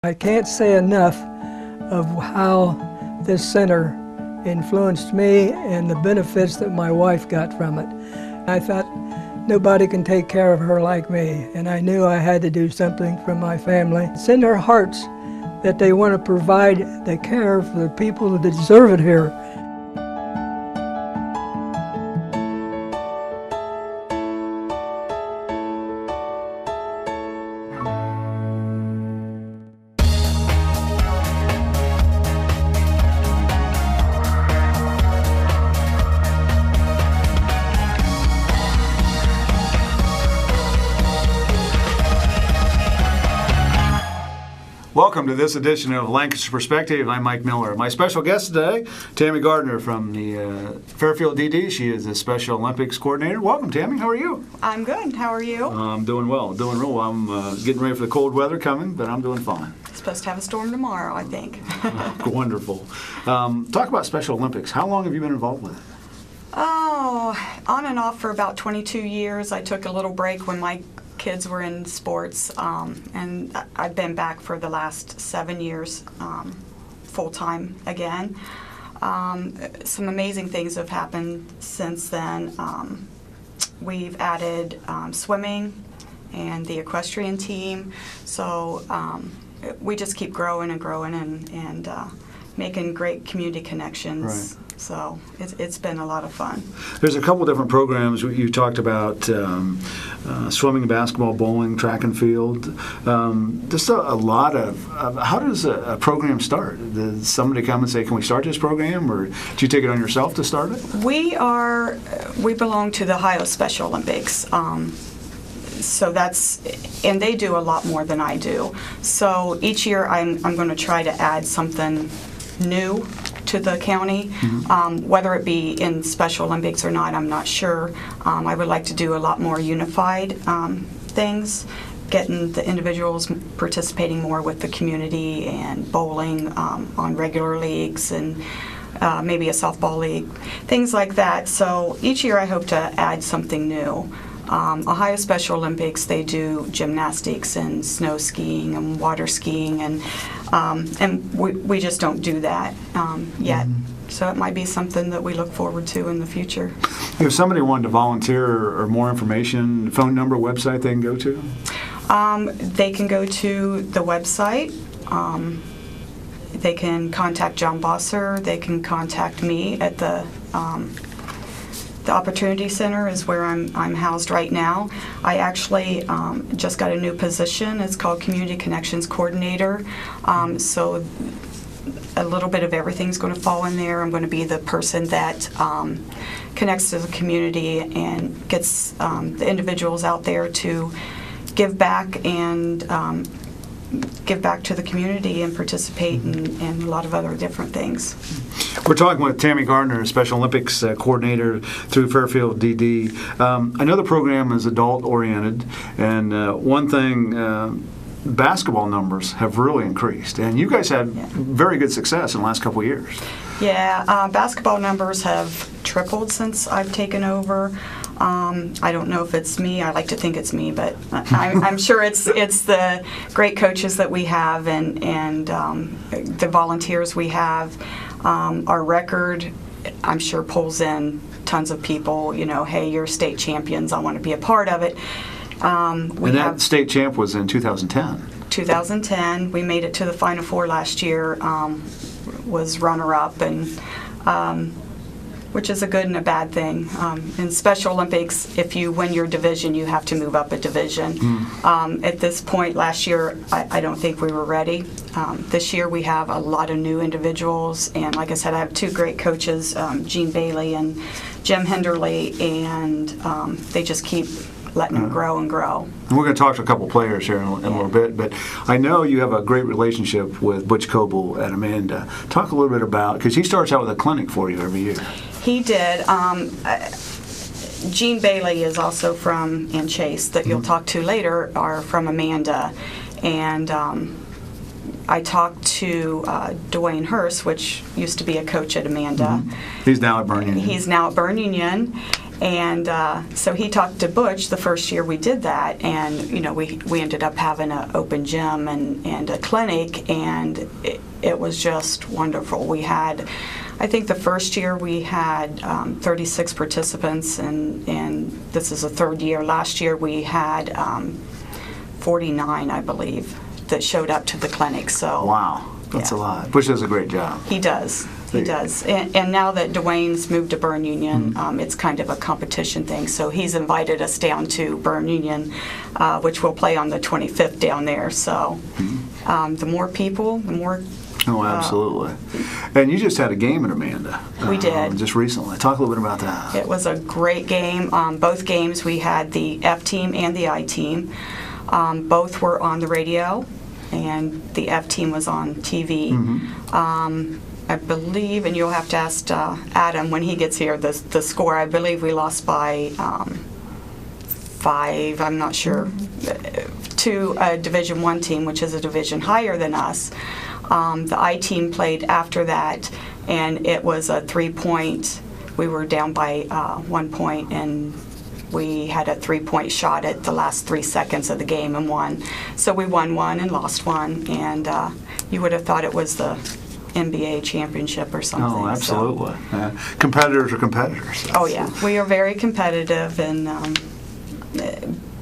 I can't say enough of how this center influenced me and the benefits that my wife got from it. I thought nobody can take care of her like me, and I knew I had to do something for my family. It's in their hearts that they want to provide the care for the people that deserve it here. Welcome to this edition of Lancaster Perspective. I'm Mike Miller. My special guest today, Tammy Gardner from the Fairfield DD. She is the Special Olympics coordinator. Welcome, Tammy. How are you? I'm good. How are you? I'm doing well. Doing real well. I'm getting ready for the cold weather coming, but I'm doing fine. Supposed to have a storm tomorrow, I think. Wonderful. Talk about Special Olympics. How long have you been involved with it? Oh, on and off for about 22 years. I took a little break when my kids were in sports, and I've been back for the last 7 years, full-time again. Some amazing things have happened since then. We've added swimming and the equestrian team, so we just keep growing and growing and making great community connections. Right. So it's been a lot of fun. There's a couple different programs. You talked about swimming, basketball, bowling, track and field. Just a lot of how does a program start? Does somebody come and say, can we start this program? Or do you take it on yourself to start it? We belong to the Ohio Special Olympics. So and they do a lot more than I do. So each year I'm going to try to add something new to the county. Mm-hmm. Whether it be in Special Olympics or not, I'm not sure. I would like to do a lot more unified things, getting the individuals participating more with the community and bowling on regular leagues and maybe a softball league, things like that. So each year I hope to add something new. Ohio Special Olympics, they do gymnastics and snow skiing and water skiing, and we just don't do that yet. Mm-hmm. So it might be something that we look forward to in the future. If somebody wanted to volunteer or more information, phone number, website they can go to? They can go to the website. They can contact John Bosser. They can contact me at the Opportunity Center is where I'm housed right now. I actually just got a new position. It's called Community Connections Coordinator. So a little bit of everything's going to fall in there. I'm going to be the person that connects to the community and gets the individuals out there to give back and give back to the community and participate in a lot of other different things. We're talking with Tammy Gardner, Special Olympics coordinator through Fairfield DD. I know the program is adult-oriented, and one thing, basketball numbers have really increased, and you guys had very good success in the last couple of years. Yeah, basketball numbers have tripled since I've taken over. I don't know if it's me. I like to think it's me, but I'm sure it's the great coaches that we have and the volunteers we have. Our record, I'm sure, pulls in tons of people. You know, hey, you're state champions. I want to be a part of it. That state champ was in 2010. 2010. We made it to the Final Four last year. Was runner-up and. Which is a good and a bad thing. In Special Olympics, if you win your division, you have to move up a division. At this point last year, I don't think we were ready. This year we have a lot of new individuals, and like I said, I have two great coaches, Gene Bailey and Jim Henderly, and they just keep letting them grow and grow. And we're going to talk to a couple players here in a little bit, but I know you have a great relationship with Butch Coble at Amanda. Talk a little bit about, because he starts out with a clinic for you every year. He did. Gene Bailey is also from, and Chase, that you'll talk to later, are from Amanda. And I talked to Dwayne Hurst, which used to be a coach at Amanda. He's now at Burn Union. He's now at Burn Union. And so he talked to Butch the first year we did that, and we ended up having an open gym and a clinic, and it was just wonderful. We had, I think the first year we had 36 participants, and this is the third year. Last year we had 49, I believe, that showed up to the clinic. So Wow, that's a lot. Butch does a great job. He does. He does. And now that Dwayne's moved to Bern Union, it's kind of a competition thing. So he's invited us down to Bern Union, which we'll play on the 25th down there. So the more people, the more... Oh, absolutely. And you just had a game at Amanda. We did. Just recently. Talk a little bit about that. It was a great game. Both games we had the F team and the I team. Both were on the radio, and the F team was on TV. I believe, and you'll have to ask Adam when he gets here, the score. I believe we lost by 5, I'm not sure, to a Division I team, which is a division higher than us. The I team played after that, and it was a 3-point. We were down by 1 point, and we had a 3-point shot at the last 3 seconds of the game and won. So we won one and lost one, and you would have thought it was the NBA championship or something. Oh, absolutely. Competitors are competitors. Oh, yeah. We are very competitive, and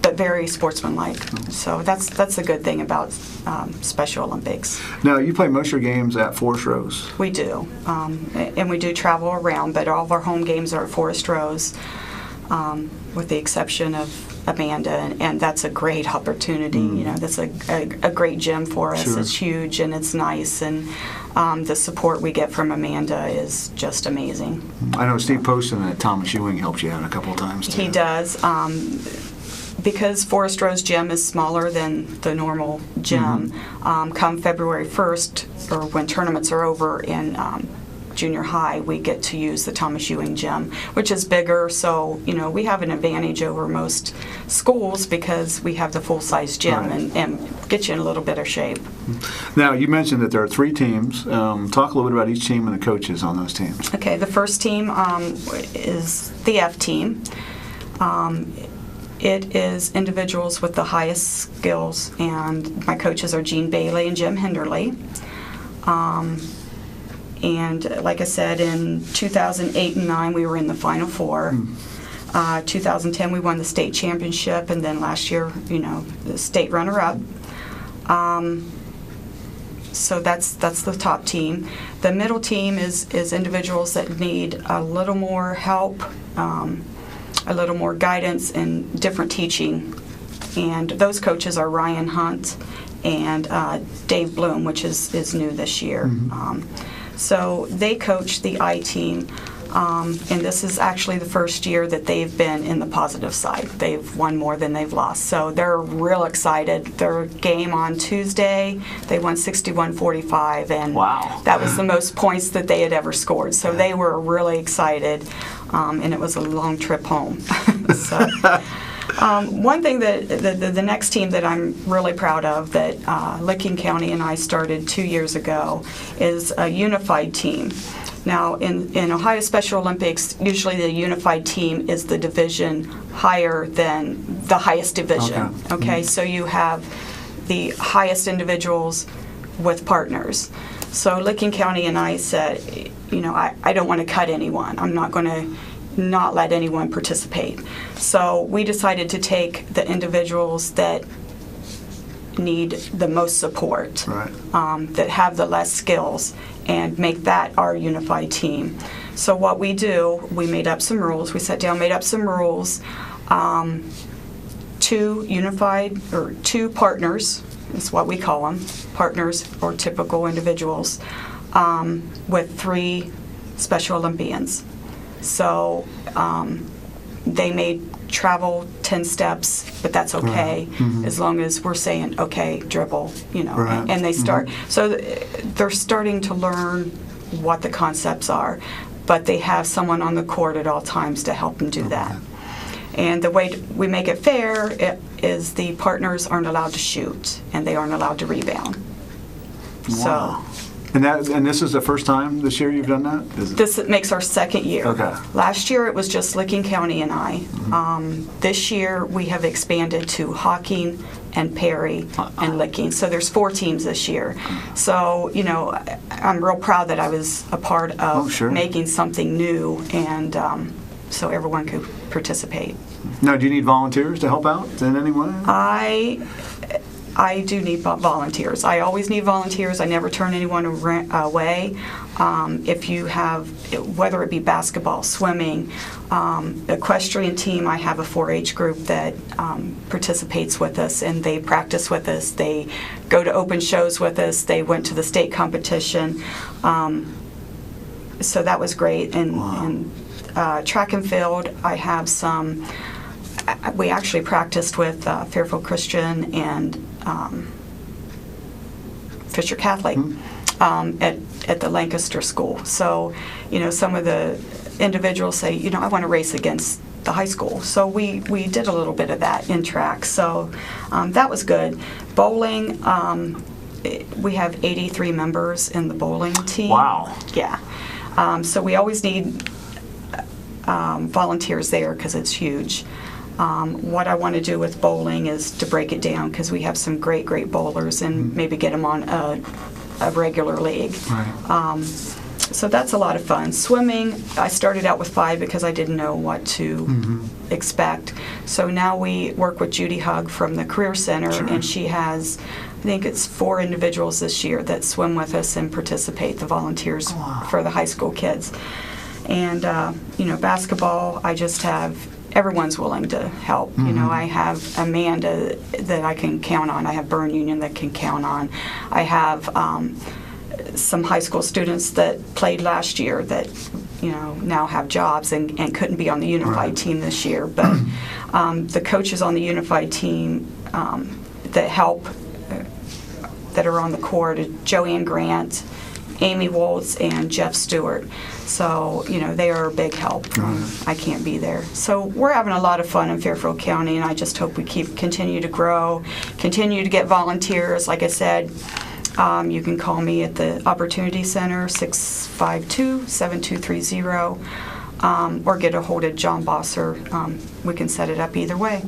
but very sportsmanlike. So that's the good thing about Special Olympics. Now, you play most of your games at Forest Rose. We do. And we do travel around, but all of our home games are at Forest Rose, with the exception of Amanda, and that's a great opportunity. That's a great gym for us. Sure. It's huge and it's nice, and the support we get from Amanda is just amazing. I know Steve Poston at Thomas Ewing helped you out a couple of times, too. He does. Because Forest Rose Gym is smaller than the normal gym, come February 1st, or when tournaments are over in junior high, we get to use the Thomas Ewing Gym, which is bigger, so we have an advantage over most schools because we have the full-size gym. Right. and get you in a little better shape. Now, you mentioned that there are 3 teams. Talk a little bit about each team and the coaches on those teams. Okay, the first team is the F team. It is individuals with the highest skills, and my coaches are Gene Bailey and Jim Henderly. And like I said, in 2008 and 9, we were in the Final Four. 2010, we won the state championship, and then last year, the state runner-up. So that's the top team. The middle team is individuals that need a little more help, a little more guidance, and different teaching. And those coaches are Ryan Hunt and Dave Bloom, which is new this year. So they coach the I team, and this is actually the first year that they've been in the positive side. They've won more than they've lost, so they're real excited. Their game on Tuesday, they won 61-45, and wow, that was the most points that they had ever scored. So they were really excited, and it was a long trip home. So. One thing that the next team that I'm really proud of that Licking County and I started 2 years ago is a unified team. Now, in Ohio Special Olympics, usually the unified team is the division higher than the highest division. Okay, so you have the highest individuals with partners. So Licking County and I said, I don't want to cut anyone. I'm not going to not let anyone participate. So we decided to take the individuals that need the most support, right, that have the less skills, and make that our unified team. So what we do, we made up some rules. We sat down, made up some rules. 2 unified, or 2 partners, is what we call them, partners or typical individuals, with 3 Special Olympians. So they may travel 10 steps, but that's okay, as long as we're saying, okay, dribble, right, and they start. So they're starting to learn what the concepts are, but they have someone on the court at all times to help them do that. And the way we make it fair is the partners aren't allowed to shoot, and they aren't allowed to rebound. Wow. And this is the first time this year you've done that? This makes our second year. Okay. Last year it was just Licking County and I. This year we have expanded to Hocking and Perry and Licking. So there's 4 teams this year. So, you know, I'm real proud that I was a part of making something new, and so everyone could participate. Now, do you need volunteers to help out in any way? I do need volunteers. I always need volunteers. I never turn anyone away. If you have, whether it be basketball, swimming, equestrian team, I have a 4-H group that participates with us, and they practice with us. They go to open shows with us. They went to the state competition. So that was great. And track and field, I have some. We actually practiced with Fairfield Christian and Fisher Catholic at the Lancaster school. So, you know, some of the individuals say, you know, I want to race against the high school. So we did a little bit of that in track. So that was good. Bowling, we have 83 members in the bowling team. Wow. Yeah. So we always need volunteers there because it's huge. What I want to do with bowling is to break it down, because we have some great bowlers, and maybe get them on a regular league. Right. So that's a lot of fun. Swimming, I started out with 5 because I didn't know what to expect. So now we work with Judy Hugg from the Career Center, and she has, I think it's 4 individuals this year that swim with us and participate, the volunteers for the high school kids. And, you know, basketball, I just have, everyone's willing to help. You know, I have Amanda that I can count on. I have Burn Union that can count on. I have some high school students that played last year that, you know, now have jobs and couldn't be on the unified team this year. But the coaches on the unified team that help, that are on the court, Joanne Grant, Amy Waltz, and Jeff Stewart. So, you know, they are a big help. I can't be there. So we're having a lot of fun in Fairfield County, and I just hope we continue to grow, continue to get volunteers. Like I said, you can call me at the Opportunity Center, 652-7230, or get a hold of John Bosser. We can set it up either way.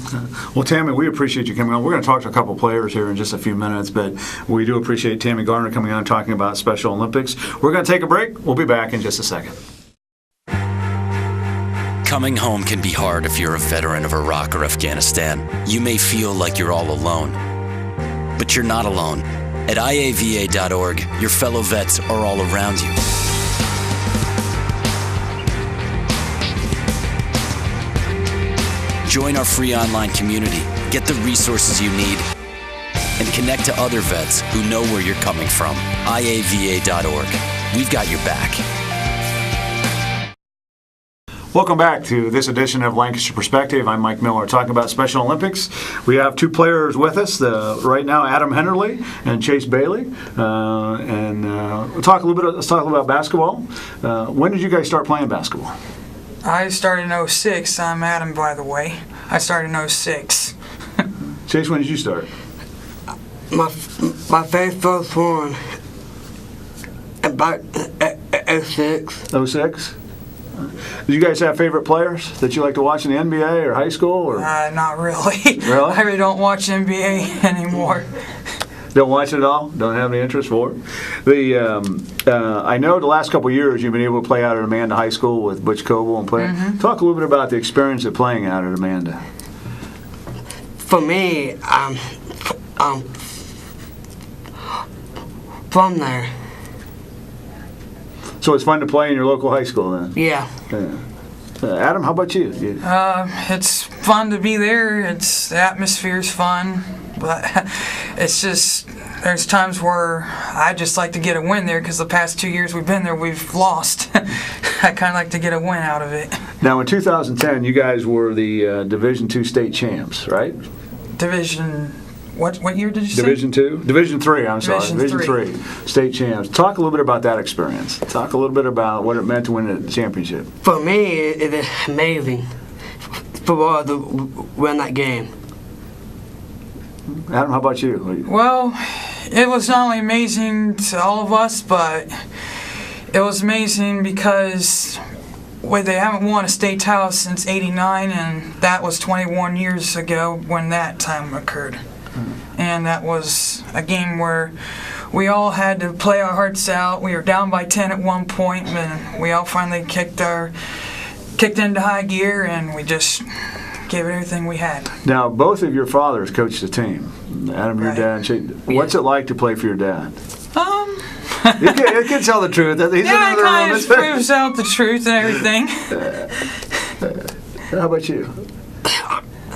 Okay. Well, Tammy, we appreciate you coming on. We're going to talk to a couple players here in just a few minutes, but we do appreciate Tammy Garner coming on and talking about Special Olympics. We're going to take a break. We'll be back in just a second. Coming home can be hard if you're a veteran of Iraq or Afghanistan. You may feel like you're all alone, but you're not alone. At IAVA.org, your fellow vets are all around you. Join our free online community, get the resources you need, and connect to other vets who know where you're coming from. IAVA.org. We've got your back. Welcome back to this edition of Lancaster Perspective. I'm Mike Miller, talking about Special Olympics. We have 2 players with us right now, Adam Henderly and Chase Bailey. We'll talk a little bit. Let's talk a little about basketball. When did you guys start playing basketball? I started in 06. I'm Adam, by the way. I started in 06. Chase, when did you start? My very first one, about 06. 06? Do you guys have favorite players that you like to watch in the NBA or high school? Or? Not really. Really? I really don't watch NBA anymore. Don't watch it at all? Don't have any interest for it? I know the last couple of years you've been able to play out at Amanda High School with Butch Coble and play. Talk a little bit about the experience of playing out at Amanda. For me, from there. So it's fun to play in your local high school then? Yeah. Adam, how about you? It's fun to be there. The atmosphere's fun, but it's just, there's times where I just like to get a win there, because the past 2 years we've been there, we've lost. I kind of like to get a win out of it. Now in 2010, you guys were the Division II state champs, right? What year did you say? Division II? Division III, I'm sorry. Division III. State champs. Talk a little bit about that experience. Talk a little bit about what it meant to win the championship. For me, it is amazing for us to win that game. Adam, how about you? Well, it was not only amazing to all of us, but it was amazing because they haven't won a state title since '89, and that was 21 years ago when that time occurred. And that was a game where we all had to play our hearts out. We were down by 10 at one point, and we all finally kicked into high gear, and we just gave it everything we had. Now, both of your fathers coached the team. Adam, your Right. dad, and Shane. What's it like to play for your dad? Yeah, You can tell the truth. He's in it another kind room. of proves out the truth and everything. How about you?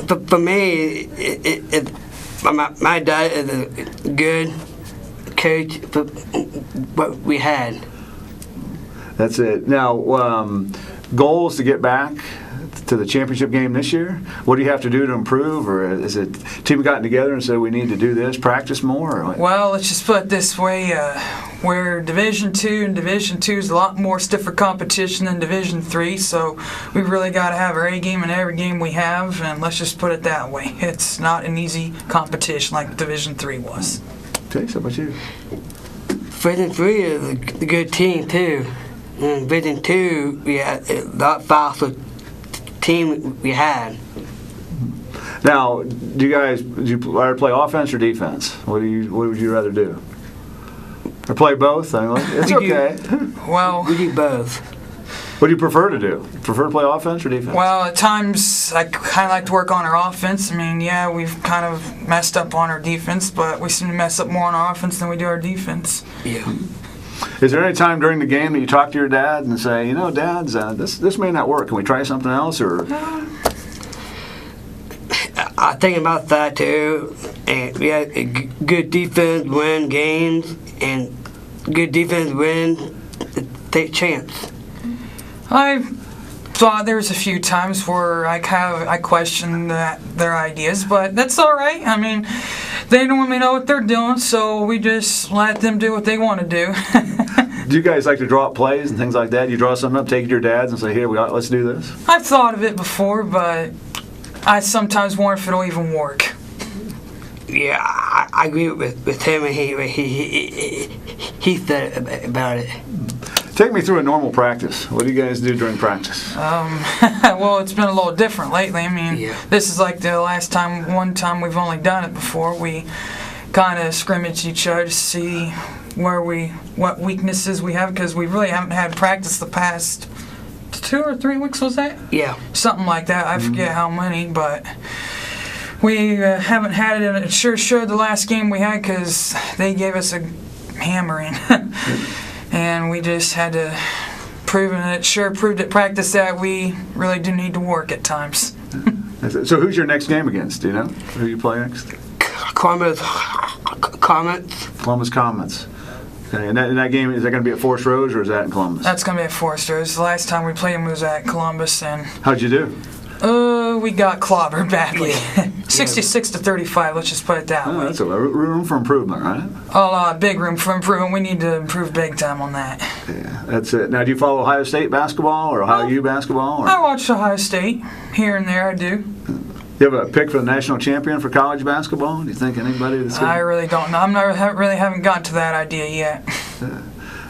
But for me, my dad is a good coach for what we had. That's it. Now, goals to get back to the championship game this year? What do you have to do to improve, or is it team gotten together and said we need to do this, practice more? Or what? Well, let's just put it this way: we're Division II, and Division II is a lot more stiffer competition than Division III. So we've really got to have our A game in every game we have, and let's just put it that way. It's not an easy competition like Division III was. Okay, so how about you? Division 3 is a good team too. In Division 2, we had a lot faster team we had. Now, do you rather play offense or defense? What would you rather do? Or play both? I mean, it's We do. okay. Well, We do both. What do you prefer to do? Prefer to play offense or defense? well, at times I kind of like to work on our offense. I mean, yeah, we've kind of messed up on our defense, but we seem to mess up more on our offense than we do our defense. Yeah. Is there any time during the game that you talk to your dad and say, you know, Dad, this may not work. Can we try something else? Or I think about that too. And we had a good defense win games, and good defense win take chance. I thought there was a few times where I questioned their ideas, but that's all right. I mean, they normally know what they're doing, so we just let them do what they want to do. do you guys like to draw up plays and things like that? You draw something up, take it to your dads, and say, here, let's do this? I've thought of it before, but I sometimes wonder if it'll even work. Yeah, I agree with him, and he said about it. Take me through a normal practice. What do you guys do during practice? Well, it's been a little different lately. I mean, Yeah. This is like the one time we've only done it before. We kind of scrimmage each other to see what weaknesses we have, because we really haven't had practice the past 2 or 3 weeks, was that? Yeah. Something like that. I forget how many, but we haven't had it, and it sure showed the last game we had because they gave us a hammering. And we just had to prove it, and it sure proved at practice that we really do need to work at times. So who's your next game against? Do you know who you play next? Comments. Columbus Comets. Okay, and that game, is that going to be at Forest Rose or is that in Columbus? That's going to be at Forster. The last time we played him was at Columbus, and How'd you do? we got clobbered badly. 66 to 35, let's just put it that Oh, way. that's a room for improvement, right? Big room for improvement. We need to improve big time on that. Yeah, that's it. Now, do you follow Ohio State basketball or Ohio U basketball? Or? I watch Ohio State here and there. I do. You have a pick for the national champion for college basketball? Do you think anybody that's I really don't know. Really haven't gotten to that idea yet.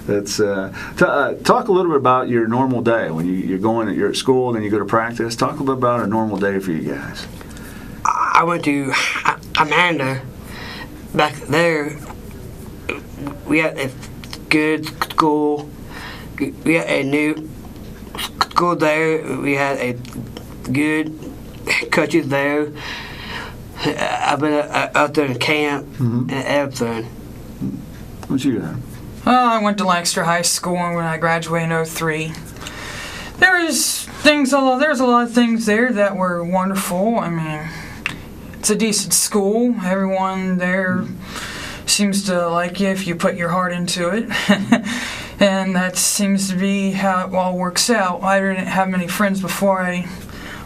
That's talk a little bit about your normal day when you're at school and then you go to practice. Talk a little bit about a normal day for you guys. I went to Amanda. Back there, we had a good school. We had a new school there. We had a good coaches there. I've been out there in camp and everything. What you got? I went to Lancaster High School when I graduated in '03. There's a lot of things there that were wonderful. I mean, it's a decent school. Everyone there seems to like you if you put your heart into it. And that seems to be how it all works out. I didn't have many friends before I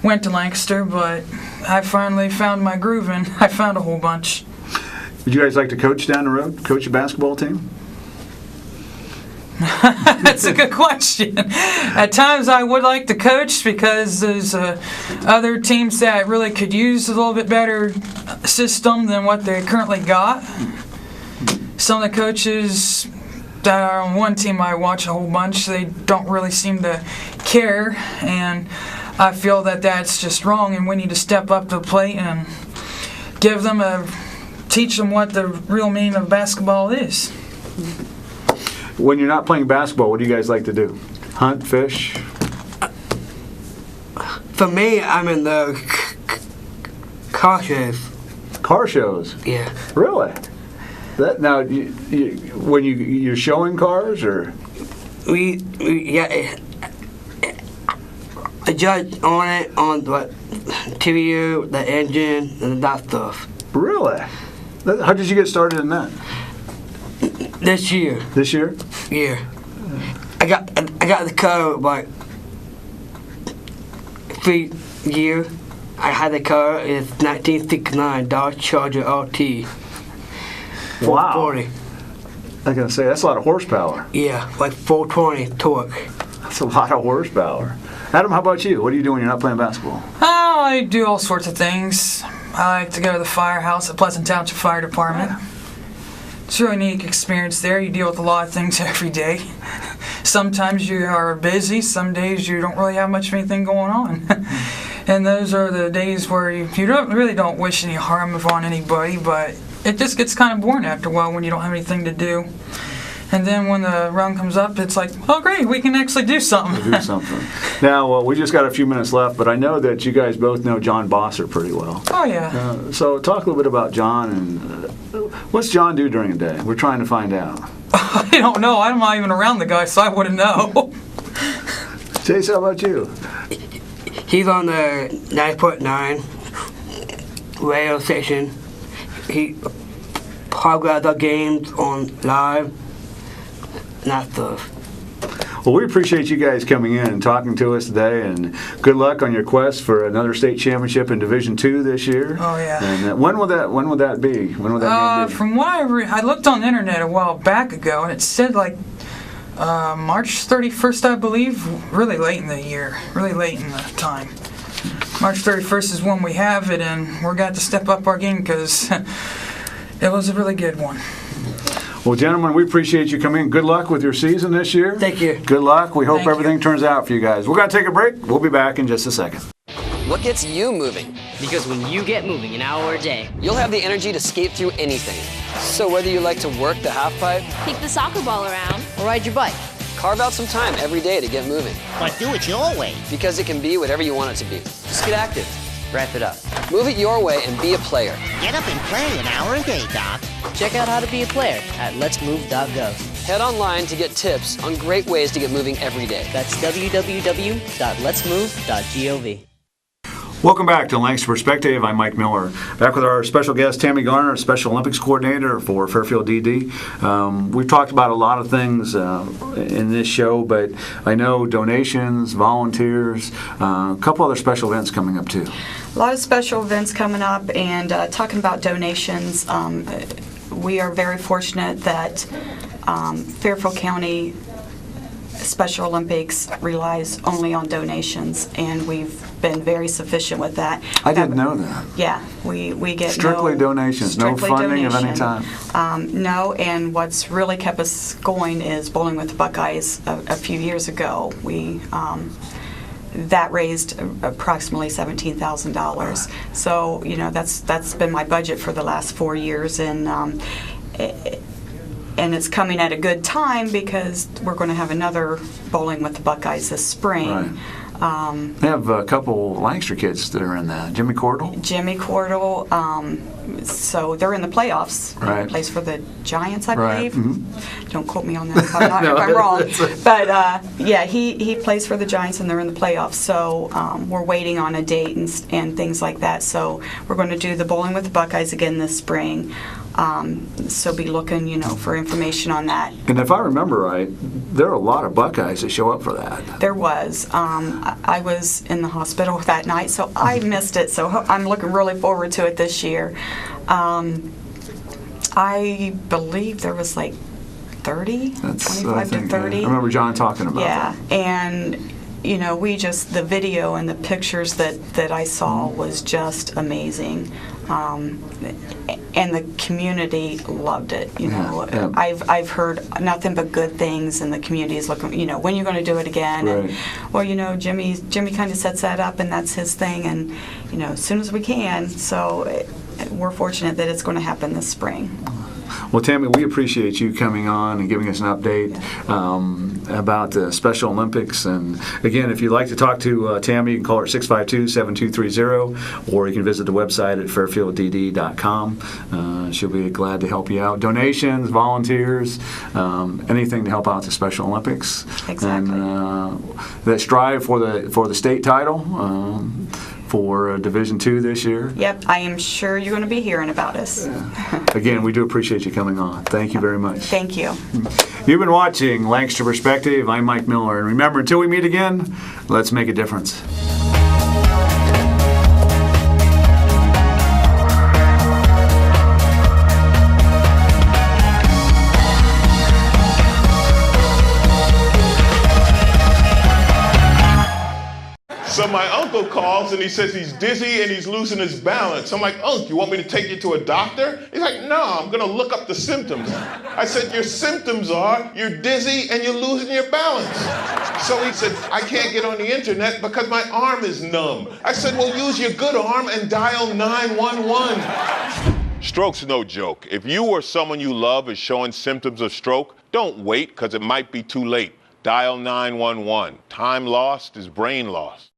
went to Lancaster, but I finally found my groove, and I found a whole bunch. Would you guys like to coach down the road? Coach a basketball team? That's a good question. At times I would like to coach because there's other teams that really could use a little bit better system than what they currently got. some of the coaches that are on one team I watch a whole bunch, they don't really seem to care, and I feel that that's just wrong, and we need to step up to the plate and teach them what the real meaning of basketball is. When you're not playing basketball, what do you guys like to do? Hunt, fish? For me, I'm in the car shows. Car shows? Yeah. Really? Now, when you're showing cars, or? We yeah, a judge on it, on the TV, the engine, and that stuff. Really? How did you get started in that? This year. This year? Yeah. I got the car about 3 years. I had the car. It's 1969 Dodge Charger RT. Wow. 440. I was gonna say that's a lot of horsepower. Yeah, like 420 torque. That's a lot of horsepower. Adam, how about you? What do you do when you're not playing basketball? Oh, I do all sorts of things. I like to go to the firehouse at Pleasant Township Fire Department. It's a really neat experience there. You deal with a lot of things every day. Sometimes you are busy, some days you don't really have much of anything going on. And those are the days where you really don't wish any harm upon anybody, but it just gets kind of boring after a while when you don't have anything to do. And then when the run comes up, it's like, oh great, we can actually do something. Do something. Now, we just got a few minutes left, but I know that you guys both know John Bosser pretty well. Oh yeah. So talk a little bit about John, and what's John do during the day? We're trying to find out. I don't know. I'm not even around the guy, so I wouldn't know. Chase, how about you? He's on the 9.9 radio station. He programs our games on live. That stuff. Well, we appreciate you guys coming in and talking to us today, and good luck on your quest for another state championship in Division II this year. Oh yeah. And when will that be? When will that game be? From what I looked on the internet a while back ago, and it said like March 31st, I believe. Really late in the year. Really late in the time. March 31st is when we have it, and we're got to step up our game because it was a really good one. Well, gentlemen, we appreciate you coming in. Good luck with your season this year. Thank you. Good luck. We hope Thank everything you. turns out for you guys. We're going to take a break. We'll be back in just a second. What gets you moving? Because when you get moving an hour a day, You'll have the energy to skate through anything. So whether you like to work the half pipe, Kick the soccer ball around. or ride your bike, carve out some time every day to get moving. But do it your way. Because it can be whatever you want it to be. Just get active. wrap it up. Move it your way and be a player. Get up and play an hour a day, Doc. Check out how to be a player at letsmove.gov. Head online to get tips on great ways to get moving every day. That's www.letsmove.gov. Welcome back to Lancaster Perspective. I'm Mike Miller. Back with our special guest, Tammy Garner, Special Olympics Coordinator for Fairfield DD. We've talked about a lot of things in this show, but I know donations, volunteers, a couple other special events coming up too. A lot of special events coming up, and talking about donations, we are very fortunate that Fairfield County Special Olympics relies only on donations, and we've been very sufficient with that. I didn't know that. Yeah, we get Strictly donations, no funding of any time. No, and what's really kept us going is Bowling with the Buckeyes. A few years ago, we that raised approximately $17,000. So that's been my budget for the last 4 years, and it's coming at a good time because we're going to have another Bowling with the Buckeyes this spring. Right. They have a couple Lancaster kids that are in that. Jimmy Cordell? Jimmy Cordell. So they're in the playoffs. Right. He plays for the Giants, I Right. believe. Mm-hmm. Don't quote me on that if I'm, not, No, if I'm wrong. it's- But yeah, he plays for the Giants, and they're in the playoffs. So we're waiting on a date and things like that. So we're going to do the Bowling with the Buckeyes again this spring. So be looking, for information on that. And if I remember right, there are a lot of Buckeyes that show up for that. There was. I was in the hospital that night, so I missed it. So I'm looking really forward to it this year. I believe there was like 30, 25 to 30. I remember John talking about Yeah, that. and the video and the pictures that I saw was just amazing. And the community loved it. You know, Yeah. I've heard nothing but good things, and the community is looking. You know, when you're going to do it again? Right. And, well, you know, Jimmy kind of sets that up, and that's his thing. And you know, as soon as we can. So we're fortunate that it's going to happen this spring. Well, Tammy, we appreciate you coming on and giving us an update about the Special Olympics. And again, if you'd like to talk to Tammy, you can call her at 652-7230, or you can visit the website at fairfielddd.com. She'll be glad to help you out. Donations, volunteers, anything to help out the Special Olympics. Exactly. And that strive for the state title. For Division II this year. Yep, I am sure you're going to be hearing about us. Again, we do appreciate you coming on. Thank you very much. Thank you. You've been watching Lancaster Perspective. I'm Mike Miller. And remember, until we meet again, let's make a difference. So my uncle calls and he says he's dizzy and he's losing his balance. I'm like, Unc, you want me to take you to a doctor? He's like, no, I'm gonna look up the symptoms. I said, your symptoms are you're dizzy and you're losing your balance. So he said, I can't get on the internet because my arm is numb. I said, well, use your good arm and dial 911. Stroke's no joke. If you or someone you love is showing symptoms of stroke, don't wait because it might be too late. Dial 911. Time lost is brain lost.